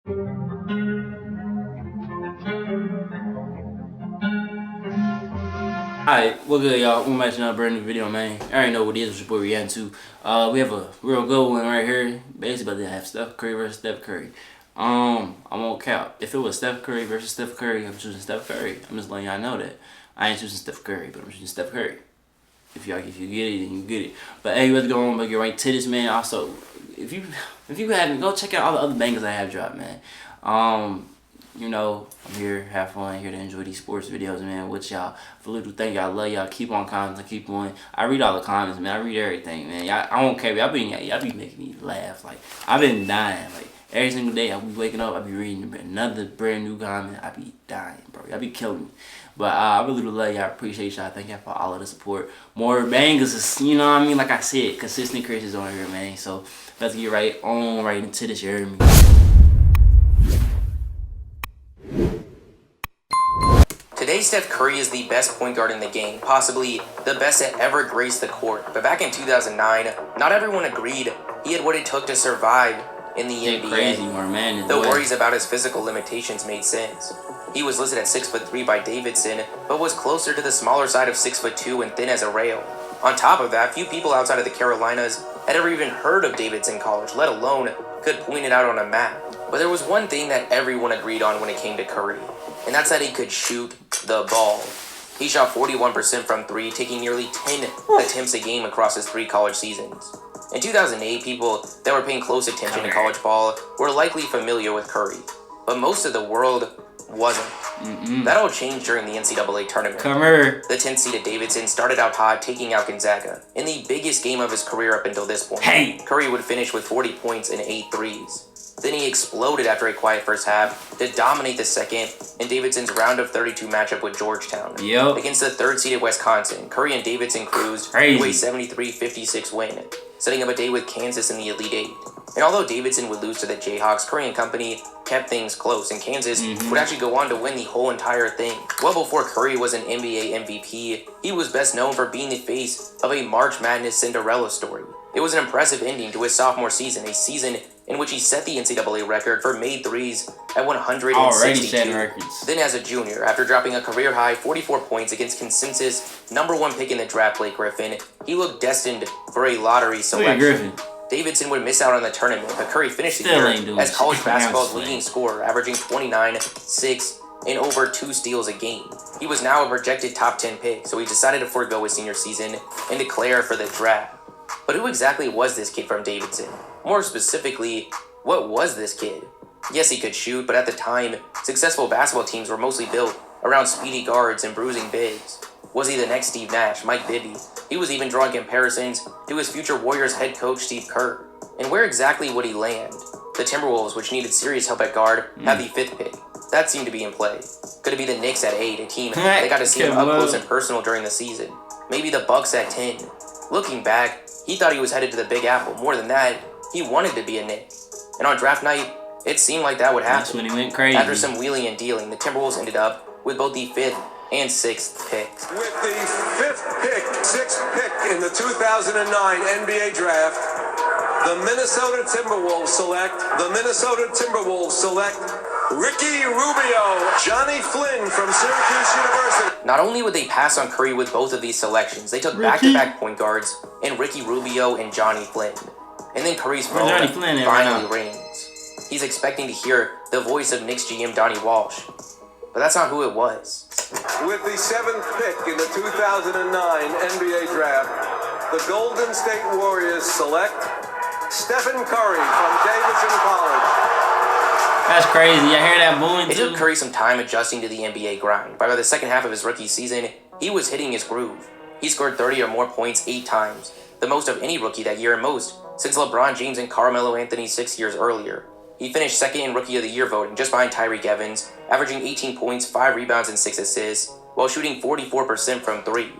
Alright, what good, y'all? We're matching another brand new video, man. I already know what it is, what we're reacting to. We have a real good one right here. Basically, about to have Steph Curry versus Steph Curry. I won't count. If it was Steph Curry versus Steph Curry, I'm choosing Steph Curry. I'm just letting y'all know that. I ain't choosing Steph Curry, but I'm choosing Steph Curry. If you get it, then you get it. But hey, what's going on? But get right to this, man. Also, if you haven't, go check out all the other bangers I have dropped, man. You know, I'm here, have fun, here to enjoy these sports videos, man, with y'all. For little thing, y'all love y'all. Keep on commenting, keep on. I read all the comments, man. I read everything, man. Y'all, I don't care. Y'all be making me laugh. Like, I've been dying. Like, every single day, I be waking up, I be reading another brand new comment. I be dying, bro. Y'all be killing me. But I really do love y'all. Appreciate y'all. Thank y'all for all of the support. More bangers, you know what I mean? Like I said, consistent creators on here, man. So let's get right into this. You heard me. Today, Steph Curry is the best point guard in the game, possibly the best that ever graced the court. But back in 2009, not everyone agreed he had what it took to survive in the NBA. Crazy, man. The worries about his physical limitations made sense. He was listed at 6'3" by Davidson, but was closer to the smaller side of 6'2" and thin as a rail. On top of that, few people outside of the Carolinas had ever even heard of Davidson College, let alone could point it out on a map. But there was one thing that everyone agreed on when it came to Curry, and that's that he could shoot the ball. He shot 41% from three, taking nearly 10 attempts a game across his 3 college seasons. In 2008, people that were paying close attention to college ball were likely familiar with Curry, but most of the world wasn't. That all changed during the NCAA tournament. The 10th seeded Davidson started out hot, taking out Gonzaga in the biggest game of his career up until this point. Curry would finish with 40 points and 8 threes. Then he exploded after a quiet first half to dominate the second in Davidson's round of 32 matchup with Georgetown. Against the 3rd seeded Wisconsin, Curry and Davidson cruised to a 73-56 win, setting up a day with Kansas in the Elite Eight. And although Davidson would lose to the Jayhawks, Curry and company kept things close, and Kansas would actually go on to win the whole entire thing. Well before Curry was an NBA MVP, he was best known for being the face of a March Madness Cinderella story. It was an impressive ending to his sophomore season, a season in which he set the NCAA record for made threes at 162. Then as a junior, after dropping a career-high 44 points against consensus #1 pick in the draft, Blake Griffin, he looked destined for a lottery selection. Davidson would miss out on the tournament, but Curry finished the year as college basketball's leading scorer, averaging 29, 6, and over 2 steals a game. He was now a projected top 10 pick, so he decided to forego his senior season and declare for the draft. But who exactly was this kid from Davidson? More specifically, what was this kid? Yes, he could shoot, but at the time, successful basketball teams were mostly built around speedy guards and bruising bigs. Was he the next Steve Nash, Mike Bibby? He was even drawing comparisons to his future Warriors head coach Steve Kerr. And where exactly would he land? The Timberwolves, which needed serious help at guard, had the 5th pick. That seemed to be in play. Could it be the Knicks at 8, a team that got to see him up close and personal during the season? Maybe the Bucks at 10. Looking back, he thought he was headed to the Big Apple. More than that, he wanted to be a Knick. And on draft night, it seemed like that would happen. That's when he went crazy. After some wheeling and dealing, the Timberwolves ended up with both the 5th and 6th picks. With the 5th pick, 6th pick in the 2009 NBA draft, the Minnesota Timberwolves select Ricky Rubio, Johnny Flynn from Syracuse University. Not only would they pass on Curry with both of these selections, they took back-to-back point guards in Ricky Rubio and Johnny Flynn. And then Curry's phone finally rings. He's expecting to hear the voice of Knicks GM Donnie Walsh. But that's not who it was. With the 7th pick in the 2009 NBA draft, the Golden State Warriors select Stephen Curry from Davidson College. That's crazy. You hear that booing too? It took Curry some time adjusting to the NBA grind. By the second half of his rookie season, he was hitting his groove. He scored 30 or more points 8 times, the most of any rookie that year and most since LeBron James and Carmelo Anthony 6 years earlier. He finished 2nd in Rookie of the Year voting, just behind Tyreke Evans, averaging 18 points, 5 rebounds, and 6 assists, while shooting 44% from 3.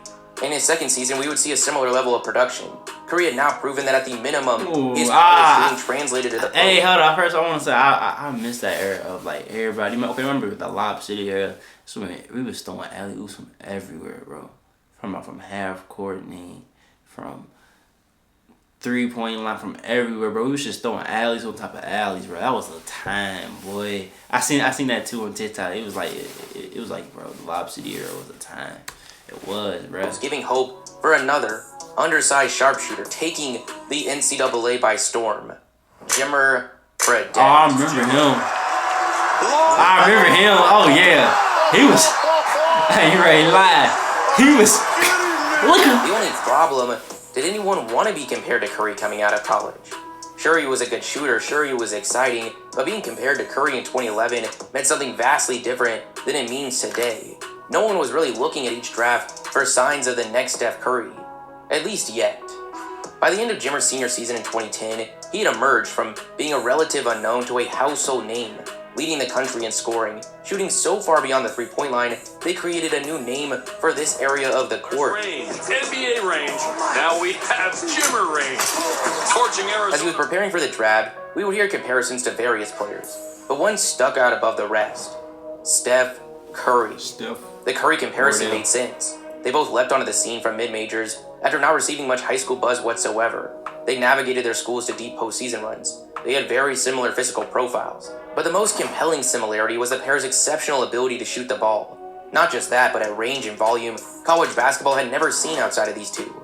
In his second season, we would see a similar level of production. Curry had now proven that at the minimum, his shooting translated to the pro. Hey, hold on. First, I want to say I miss that era of like everybody. Okay, remember the Lob City era? So we was throwing alley-oops from everywhere, bro. From half court, from 3-point line from everywhere, bro. We was just throwing alleys on top of alleys, bro. That was a time, boy. I seen that too on TikTok. It was like, bro, the Lob City era was a time. It was, bro. Was giving hope for another undersized sharpshooter taking the NCAA by storm. Jimmer Fredette. Oh, I remember him. Oh yeah, he was. Hey, you ready to lie? He was. Look at. The only problem, did anyone want to be compared to Curry coming out of college? Sure, he was a good shooter, sure, he was exciting, but being compared to Curry in 2011 meant something vastly different than it means today. No one was really looking at each draft for signs of the next Steph Curry, at least yet. By the end of Jimmer's senior season in 2010, he had emerged from being a relative unknown to a household name, leading the country in scoring, shooting so far beyond the three-point line, they created a new name for this area of the court. NBA range. Now we have Jimmer range. Torching Arizona. As he was preparing for the draft, we would hear comparisons to various players, but one stuck out above the rest. Steph Curry. The Curry comparison made sense. They both leapt onto the scene from mid-majors after not receiving much high school buzz whatsoever. They navigated their schools to deep postseason runs. They had very similar physical profiles. But the most compelling similarity was the pair's exceptional ability to shoot the ball. Not just that, but at range and volume, college basketball had never seen outside of these two.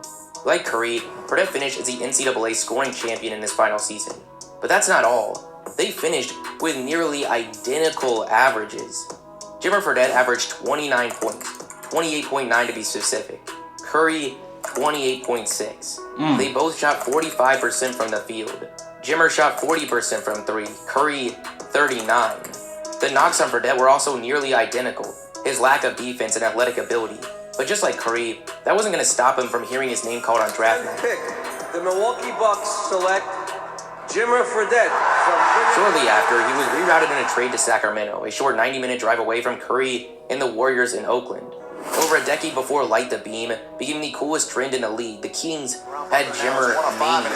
Like Curry, Fredette finished as the NCAA scoring champion in his final season. But that's not all. They finished with nearly identical averages. Jimmer Fredette averaged 29 points, 28.9 to be specific. Curry, 28.6. They both shot 45% from the field. Jimmer shot 40% from three, Curry 39. The knocks on Fredette were also nearly identical, his lack of defense and athletic ability. But just like Curry, that wasn't going to stop him from hearing his name called on draft night. Pick. The Milwaukee Bucks select Jimmer Fredette from... Shortly after, he was rerouted in a trade to Sacramento, a short 90-minute drive away from Curry and the Warriors in Oakland. Over a decade before Light the Beam became the coolest trend in the league, the Kings had Jimmer mania.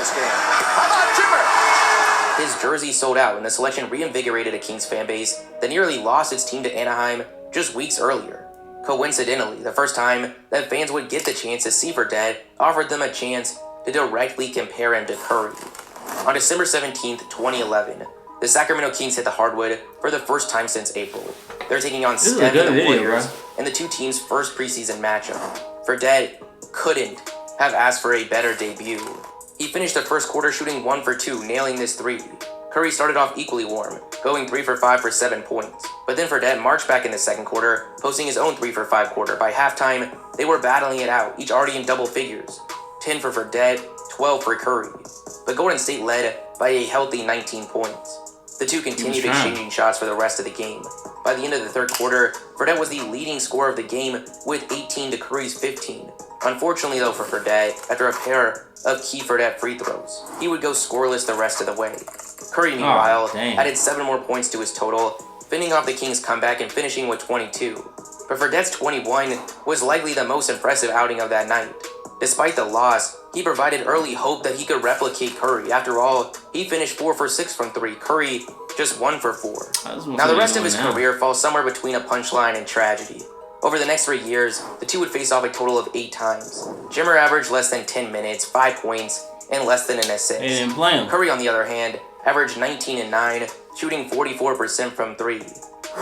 His jersey sold out, and the selection reinvigorated a Kings fanbase that nearly lost its team to Anaheim just weeks earlier. Coincidentally, the first time that fans would get the chance to see Fredette offered them a chance to directly compare him to Curry. On December 17th, 2011, the Sacramento Kings hit the hardwood for the first time since April. They're taking on Steph and the Warriors in the two teams' first preseason matchup. Fredette couldn't have asked for a better debut. He finished the first quarter shooting 1 for 2, nailing this three. Curry started off equally warm, going 3 for 5 for 7 points. But then Fredette marched back in the second quarter, posting his own 3 for 5 quarter. By halftime, they were battling it out, each already in double figures. 10 for Fredette, 12 for Curry. But Golden State led by a healthy 19 points. The two continued exchanging shots for the rest of the game. By the end of the third quarter, Fredette was the leading scorer of the game with 18 to Curry's 15. Unfortunately though for Fredette, after a pair of key Fredette free throws, he would go scoreless the rest of the way. Curry, meanwhile, added 7 more points to his total, fending off the Kings' comeback and finishing with 22. But Fredette's 21 was likely the most impressive outing of that night. Despite the loss, he provided early hope that he could replicate Curry. After all, he finished 4 for 6 from 3, Curry just 1 for 4. Now the rest of his career falls somewhere between a punchline and tragedy. Over the next 3 years, the two would face off a total of 8 times. Jimmer averaged less than 10 minutes, 5 points, and less than an assist. They didn't play him. Curry, on the other hand, averaged 19 and 9, shooting 44% from 3.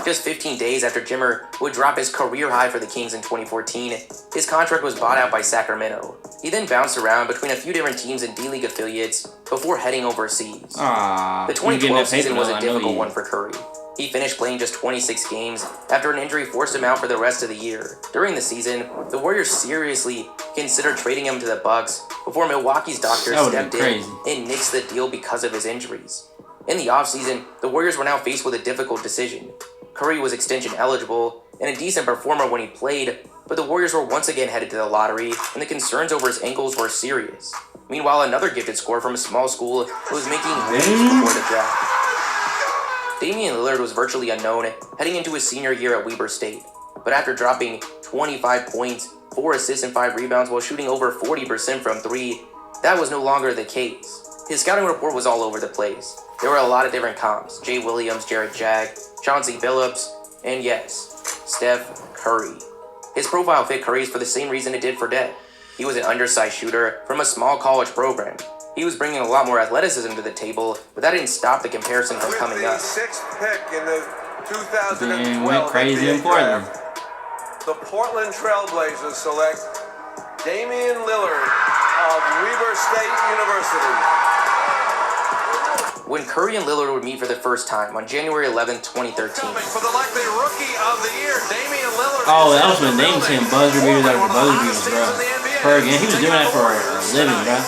Just 15 days after Jimmer would drop his career high for the Kings in 2014, his contract was bought out by Sacramento. He then bounced around between a few different teams and D-League affiliates before heading overseas. The 2012 season was a difficult one for Curry. He finished playing just 26 games after an injury forced him out for the rest of the year. During the season, the Warriors seriously considered trading him to the Bucks before Milwaukee's doctors stepped in and nixed the deal because of his injuries. In the offseason, the Warriors were now faced with a difficult decision. Curry was extension eligible and a decent performer when he played, but the Warriors were once again headed to the lottery, and the concerns over his ankles were serious. Meanwhile, another gifted scorer from a small school was making waves before the draft. Damian Lillard was virtually unknown heading into his senior year at Weber State, but after dropping 25 points, 4 assists and 5 rebounds while shooting over 40% from 3, that was no longer the case. His scouting report was all over the place. There were a lot of different comps: Jay Williams, Jared Jack, Chauncey Billups, and yes, Steph Curry. His profile fit Curry's for the same reason it did for Fredette. He was an undersized shooter from a small college program. He was bringing a lot more athleticism to the table, but that didn't stop the comparison from With coming the up. sixth pick in the Then 2012 went crazy in NBA Portland. draft, the Portland Trailblazers select Damian Lillard of Weber State University. When Curry and Lillard would meet for the first time on January 11, 2013. Coming for the likely Rookie of the Year, Damian Lillard. Oh, that was when they was hitting buzzer beaters after buzzer beaters, bro. Per game. He was doing that for a living, bro.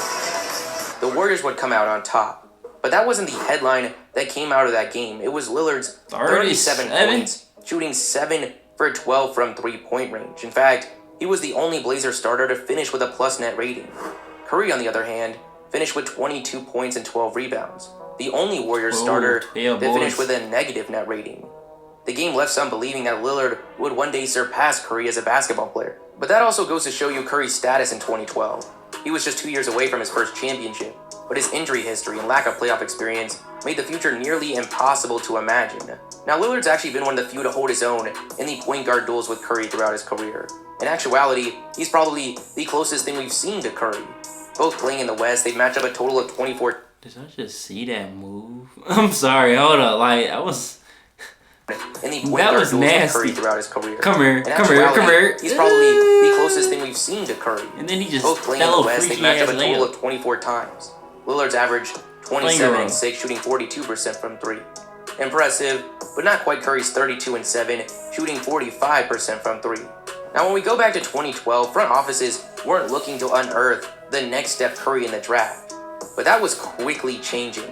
The Warriors would come out on top. But that wasn't the headline that came out of that game. It was Lillard's 37 points, shooting 7 for 12 from three-point range. In fact, he was the only Blazer starter to finish with a plus net rating. Curry, on the other hand, finished with 22 points and 12 rebounds. The only Warriors starter that finished with a negative net rating. The game left some believing that Lillard would one day surpass Curry as a basketball player. But that also goes to show you Curry's status in 2012. He was just 2 years away from his first championship, but his injury history and lack of playoff experience made the future nearly impossible to imagine. Now, Lillard's actually been one of the few to hold his own in the point guard duels with Curry throughout his career. In actuality, he's probably the closest thing we've seen to Curry. Both playing in the West, they've matched up a total of 24 Did I just see that move? I'm sorry, hold up. Like, I was... in the point guard duels with Curry throughout his career. Come here, In come here, come here. He's probably the closest thing we've seen to Curry. And then he just... Both playing in the West, they've matched up a total of 24 times. Lillard's averaged 27 and 6, shooting 42% from 3. Impressive, but not quite Curry's 32 and 7, shooting 45% from 3. Now, when we go back to 2012, front offices weren't looking to unearth the next Steph Curry in the draft, but that was quickly changing.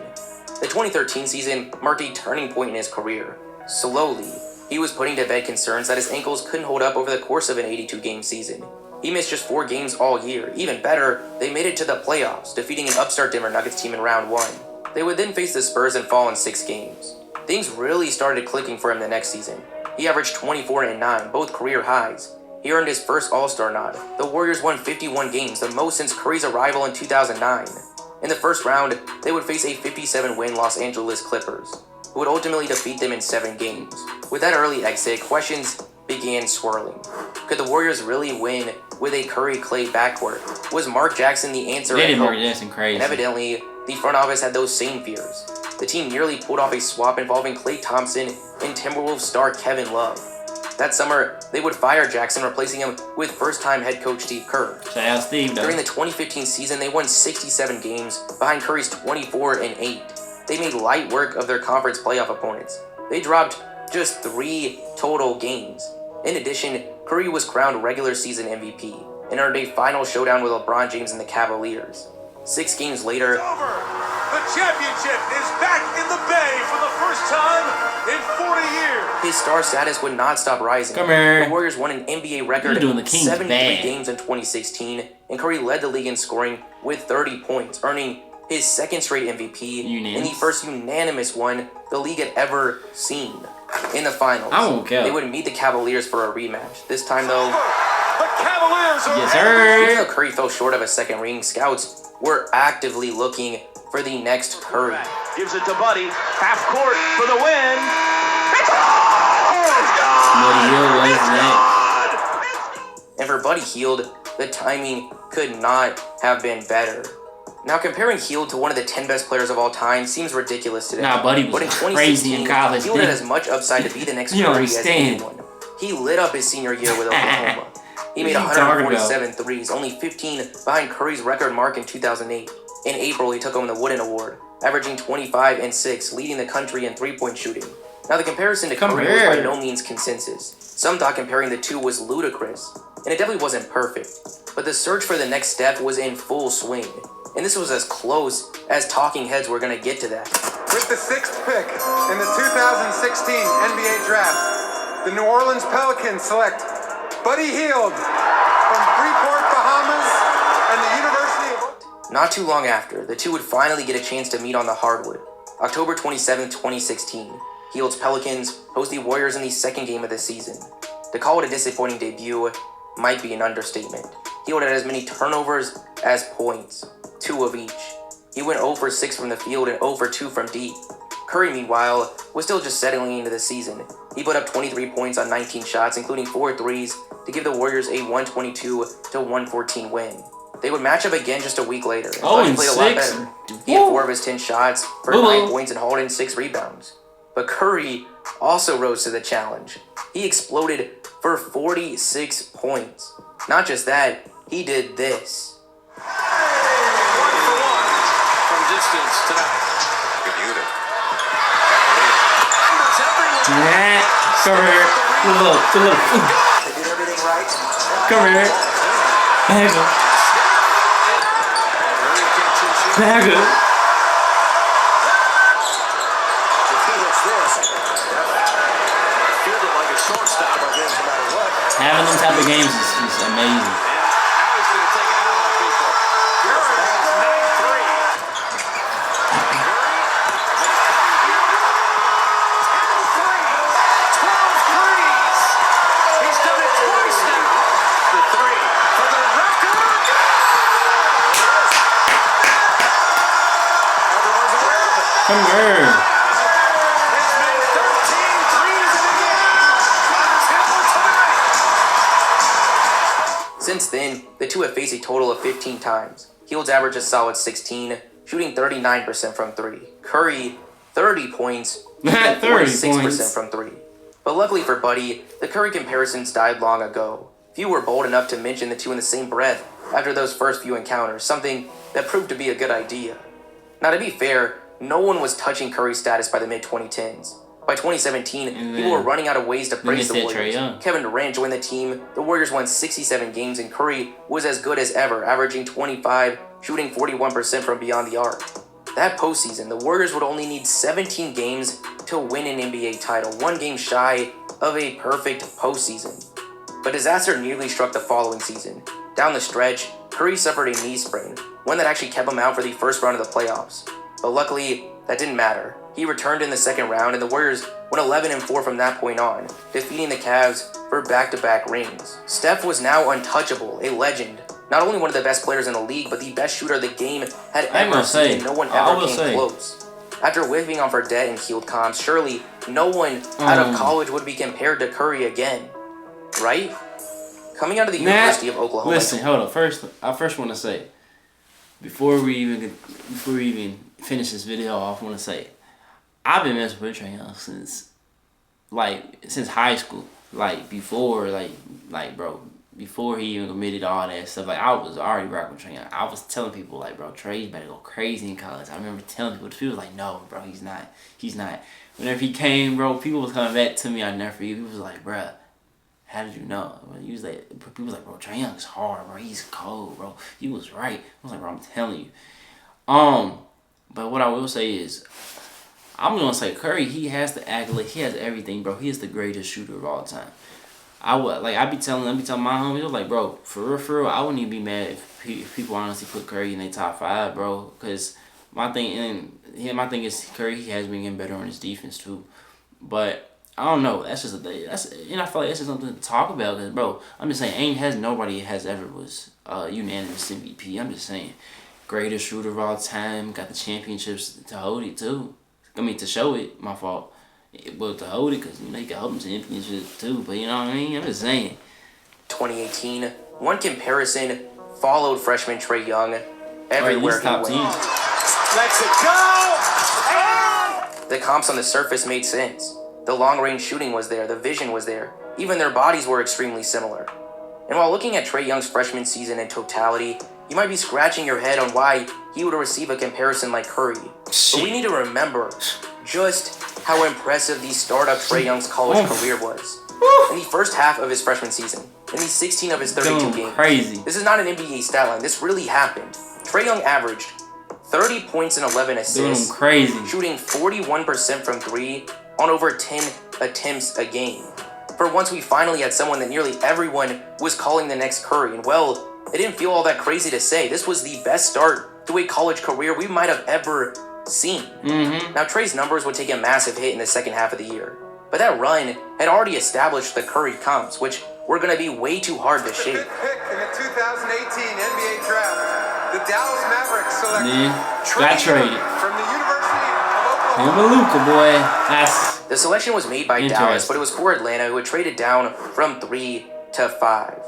The 2013 season marked a turning point in his career. Slowly, he was putting to bed concerns that his ankles couldn't hold up over the course of an 82-game season. He missed just 4 games all year. Even better, they made it to the playoffs, defeating an upstart Denver Nuggets team in round 1. They would then face the Spurs and fall in 6 games. Things really started clicking for him the next season. He averaged 24 and 9, both career highs. He earned his first All-Star nod. The Warriors won 51 games, the most since Curry's arrival in 2009. In the first round, they would face a 57-win Los Angeles Clippers, who would ultimately defeat them in 7 games. With that early exit, questions began swirling. Could the Warriors really win with a Curry-Clay backcourt? Was Mark Jackson the answer? They did Mark Jackson crazy. And evidently, the front office had those same fears. The team nearly pulled off a swap involving Klay Thompson and Timberwolves star Kevin Love. That summer, they would fire Jackson, replacing him with first-time head coach Steve Kerr. Shout out Steve, though. During the 2015 season, they won 67 games behind Curry's 24 and 8. They made light work of their conference playoff opponents. They dropped just 3 total games. In addition, Curry was crowned regular season MVP and earned a final showdown with LeBron James and the Cavaliers. 6 games later, The championship is back in the Bay for the first time in 40 years. his star status would not stop rising. Come here. The Warriors won an NBA record You're doing the Kings 73 bad. games in 2016, and Curry led the league in scoring with 30 points, earning his second straight MVP and the first unanimous one the league had ever seen. In the finals, I won't count. they would meet the Cavaliers for a rematch. This time, though, The Cavaliers are Yes, sir. even though Curry fell short of a second ring, scouts were actively looking for the next Curry. Gives it to Buddy. Half court for the win. Buddy Hield was next. And for Buddy Hield, the timing could not have been better. Now, comparing Hield to one of the 10 best players of all time seems ridiculous today. Nah, Buddy was but in crazy in 2016, college, Hield had didn't as much upside to be the next You don't Curry as understand. anyone. He lit up his senior year with Oklahoma. He made What are you talking 147 threes, only 15 behind Curry's record mark in 2008. In April, he took home the Wooden Award, averaging 25 and 6, leading the country in three-point shooting. Now, the comparison to Curry was by no means consensus. Some thought comparing the two was ludicrous, and it definitely wasn't perfect. But the search for the next step was in full swing, and this was as close as talking heads were going to get to that. With the 6th pick in the 2016 NBA Draft, the New Orleans Pelicans select Buddy Hield from Freeport, Bahamas, and the University of... Not too long after, the two would finally get a chance to meet on the hardwood. October 27, 2016, Hield's Pelicans host the Warriors in the second game of the season. To call it a disappointing debut might be an understatement. Hield had as many turnovers as points, 2 of each. He went 0 for 6 from the field and 0 for 2 from deep. Curry, meanwhile, was still just settling into the season. He put up 23 points on 19 shots, including 4 threes, to give the Warriors a 122-114 win. They would match up again just a week later. And Oh, Buddy and played a lot 6. better. He had Woo. 4 of his 10 shots for Woo. 9 points and hauled in 6 rebounds. But Curry also rose to the challenge. He exploded for 46 points. Not just that, he did this. 1 for 1 from distance tonight. Numbers everywhere. Nah, come here. Look. They did everything right. Come here. Bag up. Bag up. If he hits this, fielded like a shortstop again, no matter what. Having them type of games is amazing. And now he's going to take it out on people. Curry has made 12 threes. He's done it twice now. The 3 for the record. Everyone's aware of it. Come here. He's made 13 threes in the game until tonight. Since then, the two have faced a total of 15 times. Hield's average a solid 16, shooting 39% from 3. Curry, 30 points, shooting 30 46% points. from 3. But luckily for Buddy, the Curry comparisons died long ago. Few were bold enough to mention the two in the same breath after those first few encounters, something that proved to be a good idea. Now, to be fair, no one was touching Curry's status by the mid-2010s. By 2017, And people were then- running out of ways to praise the they said Trae Warriors. Young. Kevin Durant joined the team, the Warriors won 67 games, and Curry was as good as ever, averaging 25, shooting 41% from beyond the arc. That postseason, the Warriors would only need 17 games to win an NBA title, 1 game shy of a perfect postseason. But disaster nearly struck the following season. Down the stretch, Curry suffered a knee sprain, one that actually kept him out for the first round of the playoffs. But luckily, that didn't matter. He returned in the second round, and the Warriors went 11-4 from that point on, defeating the Cavs for back-to-back rings. Steph was now untouchable, a legend. Not only one of the best players in the league, but the best shooter the game had I ain't ever gonna say. seen. No one I ever will came say. close. After whiffing on Verdette and Hield comps, surely no one out of college would be compared to Curry again. Right? Coming out of the University of Oklahoma. Listen, hold on. I first want to say, before we even finish this video off, I want to say, I've been messing with Trae Young since high school. Before he even committed all that stuff. I was already rocking with Trae Young. I was telling people, bro, Trae better go crazy in college. I remember telling people was like, no, bro, he's not. Whenever he came, bro, people was coming back to me. I never forget. People was like, bro, how did you know? He was like, people was like, bro, Trae Young's hard, bro. He's cold, bro. You was right. I was like, bro, I'm telling you. But what I will say is, I'm gonna say Curry. He has the accolade. He has everything, bro. He is the greatest shooter of all time. I be telling my homies, like, bro, for real, I wouldn't even be mad if people honestly put Curry in their top 5, bro. Cause my thing is Curry. He has been getting better on his defense too, but I don't know. That's just I feel like that's just something to talk about. Cause, bro, I'm just saying, nobody has ever was unanimous MVP. I'm just saying, greatest shooter of all time. Got the championships to hold it too. To show it. My fault. But to hold it, because he got him championships too. But you know what I mean? I'm just saying. 2018, one comparison followed freshman Trae Young everywhere he went. Let's it go. The comps on the surface made sense. The long-range shooting was there, the vision was there. Even their bodies were extremely similar. And while looking at Trae Young's freshman season in totality, you might be scratching your head on why he would receive a comparison like Curry. But we need to remember just how impressive the start of Trae Young's college career was. In the first half of his freshman season, in the 16 of his 32 games. Crazy. This is not an NBA stat line. This really happened. Trae Young averaged 30 points and 11 assists, crazy. shooting 41% from 3 on over 10 attempts a game. For once, we finally had someone that nearly everyone was calling the next Curry. And well, it didn't feel all that crazy to say. This was the best start to a college career we might have ever seen. Now, Trae's numbers would take a massive hit in the second half of the year. But that run had already established the Curry comps, which were going to be way too hard to shake. Fifth pick in the 2018 NBA draft, the Dallas Mavericks select got traded from the University of Him Oklahoma. and Luka, boy. That's The selection was made by Dallas, but it was for Atlanta, who had traded down from 3 to 5.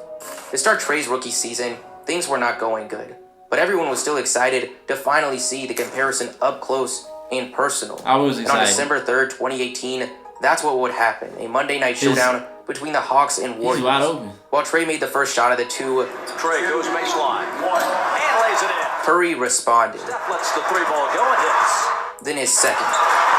To start Trae's rookie season, things were not going good. But everyone was still excited to finally see the comparison up close and personal. I was excited. And on December 3rd, 2018, that's what would happen. A Monday night showdown between the Hawks and Warriors. He's wide open. While Trae made the first shot of the two, Trae goes baseline. And lays it in. Curry responded. Steph lets the three ball go and hits. Then his second,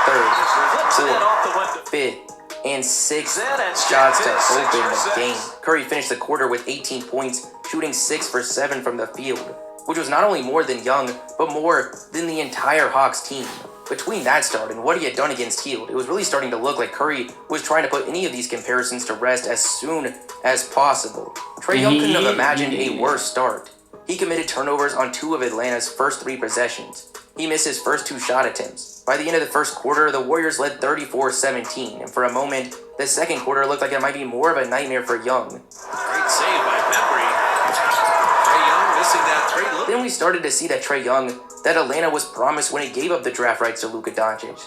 third, Flips it in fourth, off the window. fifth, and sixth Then it's shots to Jackson, open the 6 for game. 6. Curry finished the quarter with 18 points, shooting 6 for 7 from the field, which was not only more than Young, but more than the entire Hawks team. Between that start and what he had done against Hield, it was really starting to look like Curry was trying to put any of these comparisons to rest as soon as possible. Trae Young couldn't have imagined a worse start. He committed turnovers on 2 of Atlanta's first 3 possessions. He missed his first 2 shot attempts. By the end of the first quarter, the Warriors led 34-17, and for a moment, the second quarter looked like it might be more of a nightmare for Young. Great save by Bembry. Trae Young missing that 3. Then we started to see that Trae Young, that Atlanta was promised when it gave up the draft rights to Luka Doncic.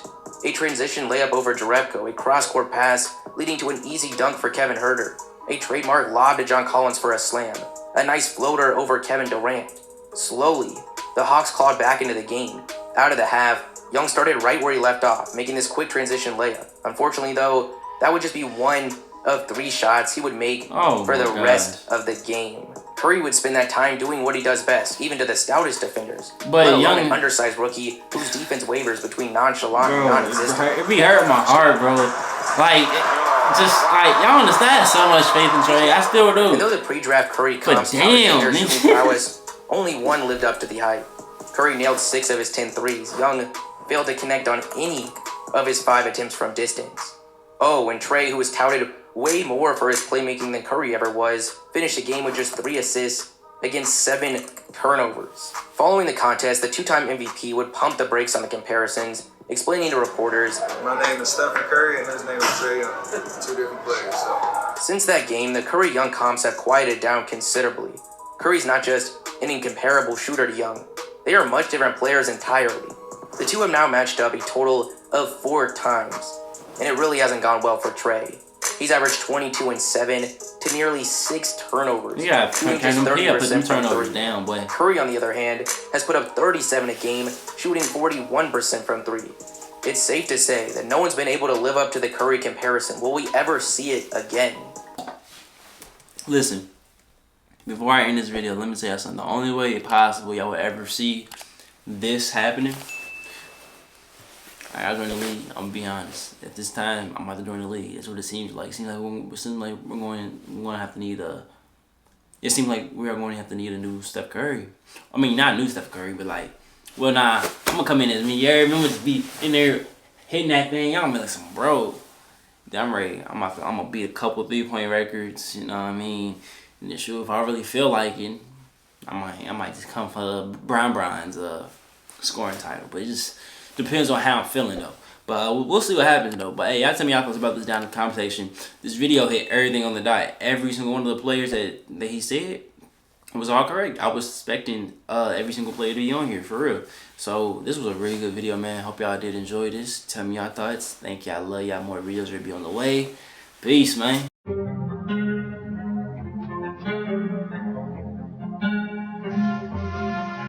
A transition layup over Jerebko, a cross-court pass leading to an easy dunk for Kevin Huerter, a trademark lob to John Collins for a slam, a nice floater over Kevin Durant. Slowly, the Hawks clawed back into the game. Out of the half, Young started right where he left off, making this quick transition layup. Unfortunately, though, that would just be one of 3 shots he would make for the rest of the game. Curry would spend that time doing what he does best, even to the stoutest defenders. But let alone Young, an undersized rookie whose defense wavers between nonchalant and bro, non-existent. it be hurting my heart, bro. Like, just like y'all understand, I have so much faith in Trae. I still And do. though the pre-draft Curry comps damn, touted man. shooting prowess, only one lived up to the hype. Curry nailed 6 of his 10 threes. Young failed to connect on any of his 5 attempts from distance. Oh, and Trae, who was touted way more for his playmaking than Curry ever was, finished the game with just 3 assists against 7 turnovers. Following the contest, the 2-time MVP would pump the brakes on the comparisons, explaining to reporters, "My name is Stephen Curry and his name is Trae Young. 2 different players." So. since that game, the Curry-Young comps have quieted down considerably. Curry's not just an incomparable shooter to Young. They are much different players entirely. The two have now matched up a total of 4 times, and it really hasn't gone well for Trae. He's averaged 22 and 7 to nearly 6 turnovers. Yeah, shooting turn just them 30% from turnovers 3. down, boy. Curry, on the other hand, has put up 37 a game, shooting 41% from 3. It's safe to say that no one's been able to live up to the Curry comparison. Will we ever see it again? Listen, before I end this video, let me tell you something. The only way possible y'all will ever see this happening, I join the league. I'm gonna be honest. At this time, I'm about to join the league. That's what it seems like. It seems like we're going to have to need a. It seems like we are going to have to need a new Steph Curry. I mean, not new Steph Curry, but like, well, nah, I'm gonna come in as me. Yeah, remember to be in there hitting that thing. Y'all be like some bro. I'm ready. I'm gonna beat a couple 3-point records. You know what I mean? And then sure, if I really feel like it, I might just come for Brian's scoring title. But it just depends on how I'm feeling though. But we'll see what happens though. But hey, y'all tell me y'all thoughts about this down in the comment section. This video hit everything on the dot. Every single one of the players that he said was all correct. I was expecting every single player to be on here for real. So this was a really good video, man. Hope y'all did enjoy this. Tell me y'all thoughts. Thank y'all. Love y'all. More videos will be on the way. Peace, man.